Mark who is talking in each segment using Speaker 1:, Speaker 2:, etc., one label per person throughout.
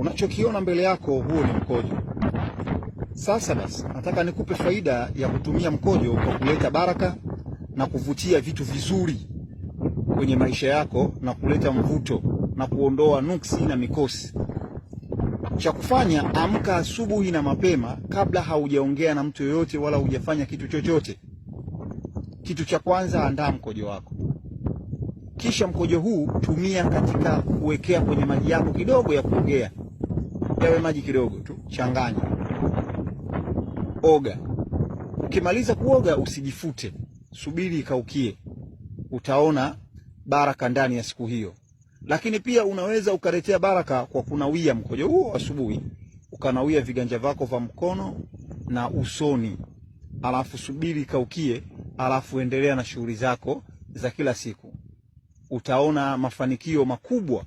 Speaker 1: Unachokiona mbele yako huo ni mkojo. Sasa basi, nataka nikupe faida ya kutumia mkojo kwa kuleta baraka na kuvutia vitu vizuri kwenye maisha yako na kuleta mvuto na kuondoa nuksi na mikosi. Cha kufanya, amka asubuhi na mapema kabla haujaongea na mtu yoyote wala hujafanya kitu chochote. Kitu cha kwanza, andaa mkojo wako. Kisha mkojo huu tumia katika kuwekea kwenye maji yako kidogo ya kuogea. Yawe maji kidogo tu, changanya. Oga. Ukimaliza kuoga usijifute. Subiri ikaukie. Utaona baraka ndani ya siku hiyo. Lakini pia unaweza ukaletea baraka kwa kunawia mkojo huo asubuhi. Ukanawia viganja vyako vya mkono na usoni. Alafu subiri ikaukie, alafu endelea na shughuli zako za kila siku. Utaona mafanikio makubwa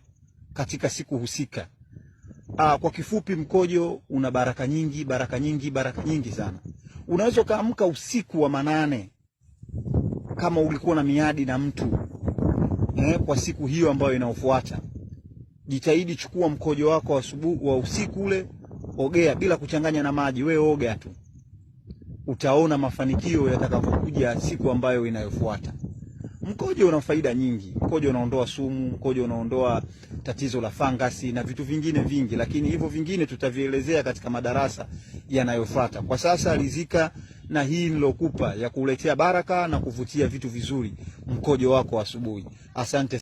Speaker 1: katika siku husika. Kwa kifupi, mkojo una baraka nyingi, baraka nyingi, baraka nyingi sana. Unaweza kaamka usiku wa manane kama ulikuwa na miadi na mtu kwa siku hiyo ambayo inaofuata. Jitahidi, chukua mkojo wako wa usiku ule, ogea bila kuchanganya na maji, wewe oga tu. Utaona mafanikio yatakapokuja siku ambayo inayofuata. Mkojo una faida nyingi. Mkojo unaondoa sumu, mkojo unaondoa tatizo la fangasi na vitu vingine vingi, lakini hivyo vingine tutavielezea katika madarasa yanayofuata. Kwa sasa rizika na hii nilokupa ya kuletea baraka na kuvutia vitu vizuri, mkojo wako asubuhi. Asante.